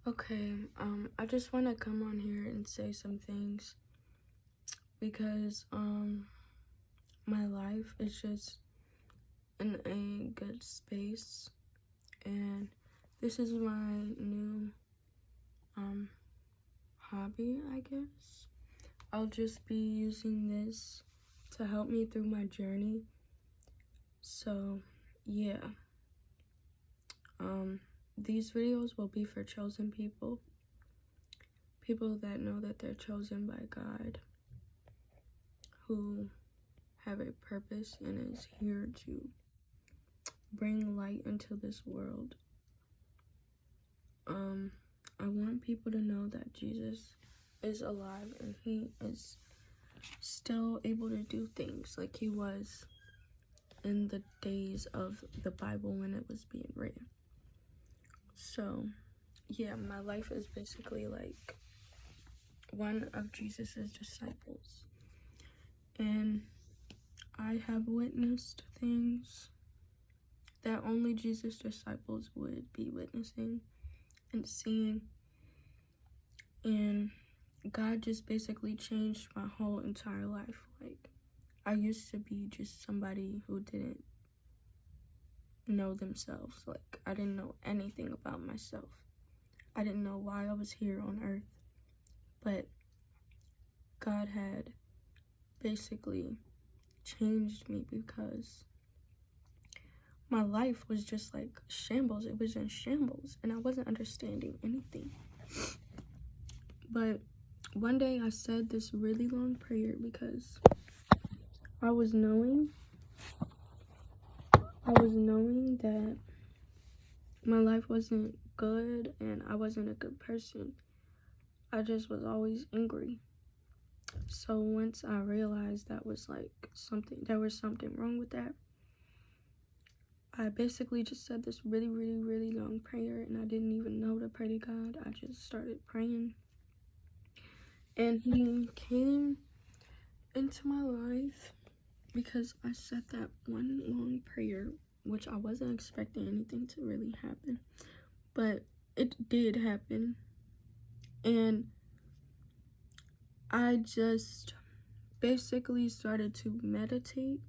Okay, I just want to come on here and say some things because, my life is just in a good space, and this is my new, hobby, I guess. I'll just be using this to help me through my journey. So, yeah, these videos will be for chosen people, people that know that they're chosen by God, who have a purpose and is here to bring light into this world. I want people to know that Jesus is alive and he is still able to do things like he was in the days of the Bible when it was being written. So, yeah, my life is basically like one of Jesus's disciples. And I have witnessed things that only Jesus' disciples would be witnessing and seeing. And God just basically changed my whole entire life. Like, I used to be just somebody who didn't know themselves. Like, I didn't know anything about myself. I didn't know why I was here on earth. But God had basically changed me because my life was just like shambles. It was in shambles and I wasn't understanding anything. But one day I said this really long prayer because I was knowing that my life wasn't good and I wasn't a good person. I just was always angry. So once I realized there was something wrong with that, I basically just said this really, really, really long prayer, and I didn't even know to pray to God. I just started praying. And he came into my life because I said that one long prayer, which I wasn't expecting anything to really happen. But it did happen. And I just basically started to meditate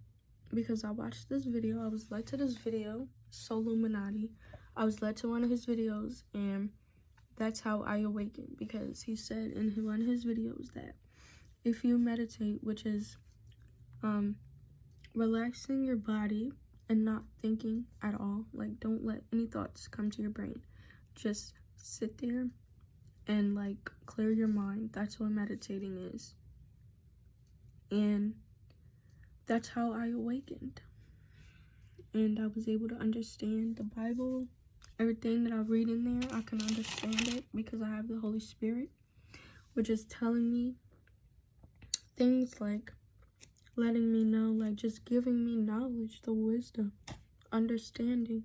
because I watched this video. I was led to this video, Soluminati. I was led to one of his videos, and that's how I awakened, because he said in one of his videos that if you meditate, which is relaxing your body and not thinking at all, like don't let any thoughts come to your brain, just sit there and like clear your mind. That's what meditating is. And that's how I awakened. And I was able to understand the Bible. Everything that I read in there, I can understand it because I have the Holy Spirit, which is telling me things like letting me know, like just giving me knowledge, the wisdom, understanding.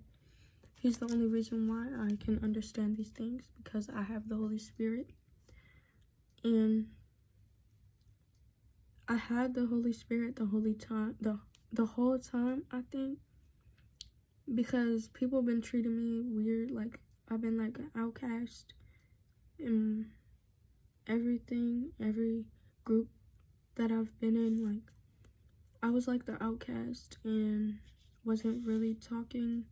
He's the only reason why I can understand these things, because I have the Holy Spirit. And I had the Holy Spirit the whole time, I think, because people have been treating me weird. Like, I've been like an outcast in everything, every group that I've been in. Like, I was like the outcast and wasn't really talking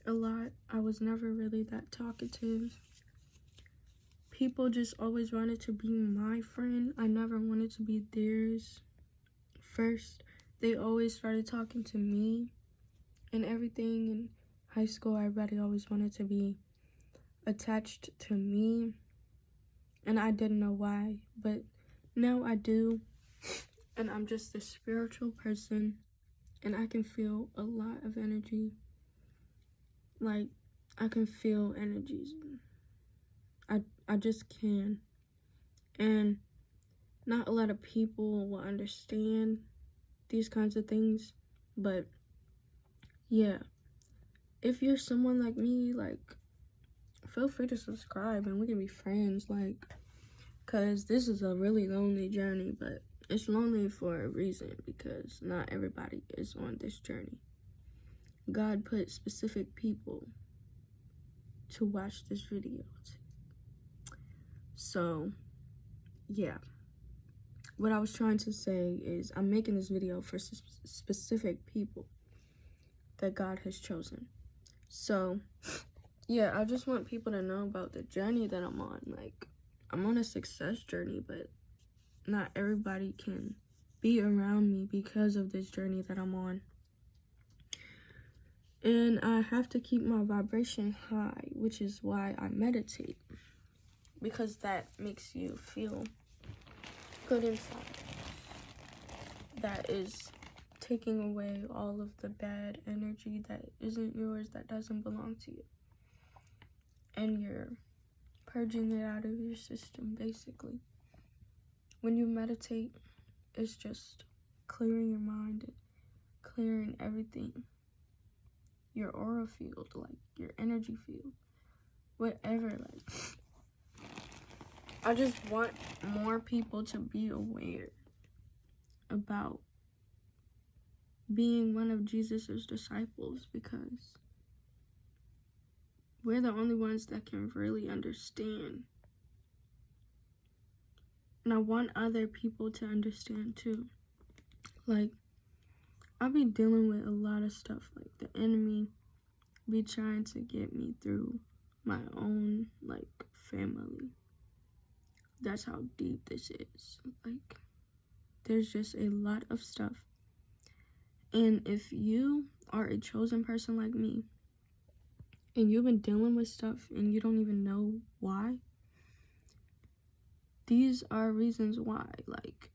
a lot. I was never really that talkative. People just always wanted to be my friend. I never wanted to be theirs. First, they always started talking to me and everything. In high school, everybody always wanted to be attached to me, and I didn't know why, but now I do. And I'm just a spiritual person, and I can feel a lot of energy. Like, I can feel energies. I just can. And not a lot of people will understand these kinds of things, but yeah, if you're someone like me, like, feel free to subscribe and we can be friends, like, because this is a really lonely journey, but it's lonely for a reason, because not everybody is on this journey. God put specific people to watch this video So, yeah. What I was trying to say is I'm making this video for specific people that God has chosen. So, yeah, I just want people to know about the journey that I'm on. Like, I'm on a success journey, but not everybody can be around me because of this journey that I'm on. And I have to keep my vibration high, which is why I meditate. Because that makes you feel good inside. That is taking away all of the bad energy that isn't yours, that doesn't belong to you. And you're purging it out of your system, basically. When you meditate, it's just clearing your mind and clearing everything. Your aura field, like your energy field, whatever. Like, I just want more people to be aware about being one of Jesus's disciples, because we're the only ones that can really understand. And I want other people to understand too. Like, I'll be dealing with a lot of stuff. Like, the enemy be trying to get me through my own, like, family. That's how deep this is. Like, there's just a lot of stuff. And if you are a chosen person like me, and you've been dealing with stuff and you don't even know why, these are reasons why. Like,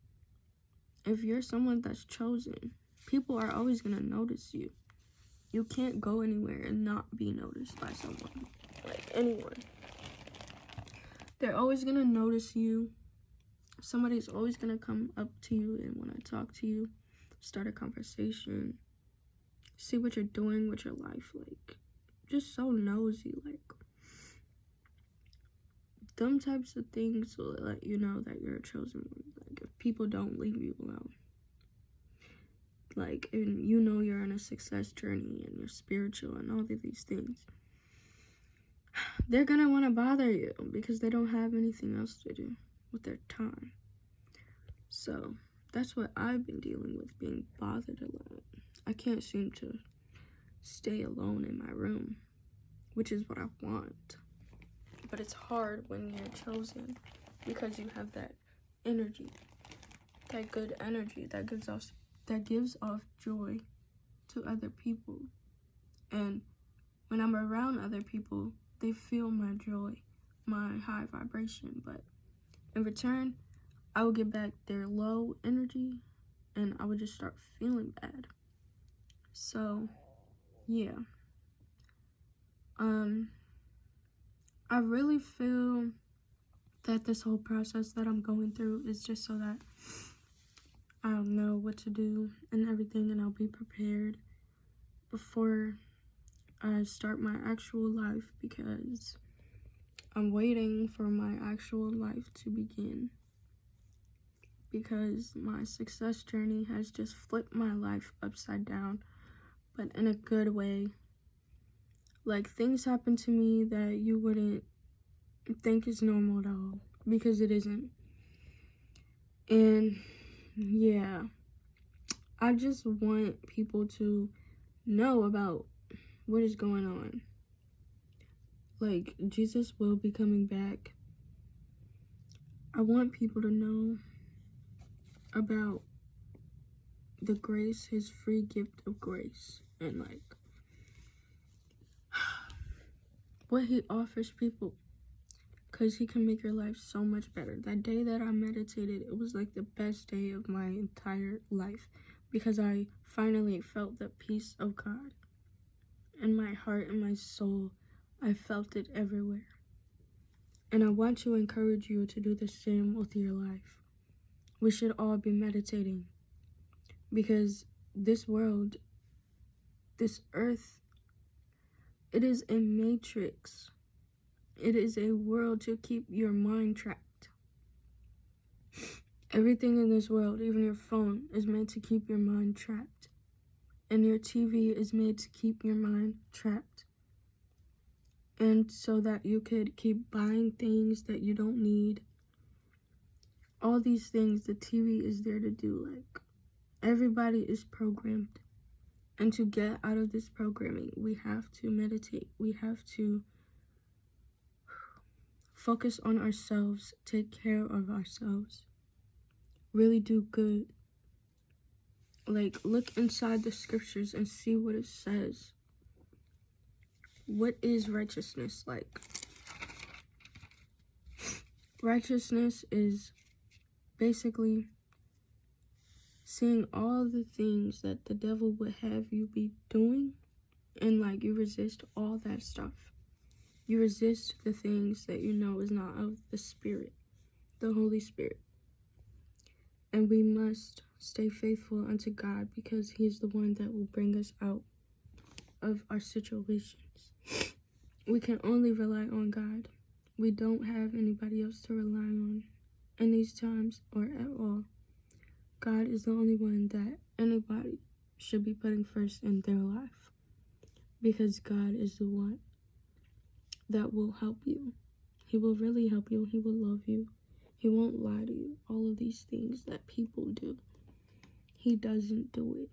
if you're someone that's chosen, people are always gonna notice you. You can't go anywhere and not be noticed by someone, like anyone. They're always gonna notice you. Somebody's always gonna come up to you and want to talk to you, start a conversation, see what you're doing with your life. Like, just so nosy. Like, them types of things will let you know that you're a chosen one. Like, if people don't leave you alone, like, and you know you're on a success journey and you're spiritual and all of these things, they're gonna want to bother you because they don't have anything else to do with their time. So that's what I've been dealing with, being bothered a lot. I can't seem to stay alone in my room, which is what I want. But it's hard when you're chosen, because you have that energy, that good energy that gives off joy to other people. And when I'm around other people, they feel my joy, my high vibration. But in return, I will get back their low energy and I would just start feeling bad. So, yeah. I really feel that this whole process that I'm going through is just so that I'll know what to do and everything, and I'll be prepared before I start my actual life, because I'm waiting for my actual life to begin, because my success journey has just flipped my life upside down, but in a good way. Like, things happen to me that you wouldn't think is normal at all, because it isn't. And yeah, I just want people to know about what is going on. Like, Jesus will be coming back. I want people to know about the grace, his free gift of grace, and like what he offers people, because he can make your life so much better. That day that I meditated, it was like the best day of my entire life, because I finally felt the peace of God in my heart and my soul. I felt it everywhere. And I want to encourage you to do the same with your life. We should all be meditating, because this world, this earth, it is a matrix. It is a world to keep your mind trapped. Everything in this world, even your phone, is meant to keep your mind trapped. And your TV is made to keep your mind trapped. and so that you could keep buying things that you don't need. All these things the TV is there to do. Like, everybody is programmed. And to get out of this programming, we have to meditate. We have to focus on ourselves, take care of ourselves, really do good. Like, look inside the scriptures and see what it says. What is righteousness like? Righteousness is basically seeing all the things that the devil would have you be doing, and like you resist all that stuff. You resist the things that you know is not of the Spirit, the Holy Spirit. And we must stay faithful unto God, because He is the one that will bring us out of our situations. We can only rely on God. We don't have anybody else to rely on in these times or at all. God is the only one that anybody should be putting first in their life, because God is the one that will help you. He will really help you. He will love you. He won't lie to you. All of these things that people do, He doesn't do it.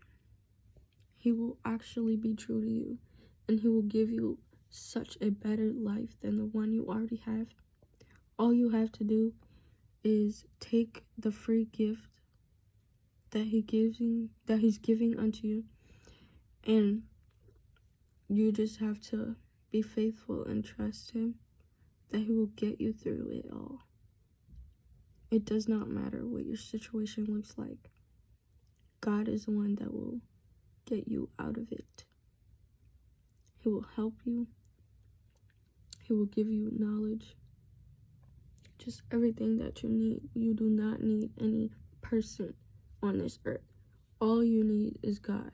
He will actually be true to you, and He will give you such a better life than the one you already have. All you have to do is take the free gift that He's giving unto you, and you just have to be faithful and trust Him that He will get you through it all. It does not matter what your situation looks like. God is the one that will get you out of it. He will help you. He will give you knowledge. Just everything that you need. You do not need any person on this earth. All you need is God.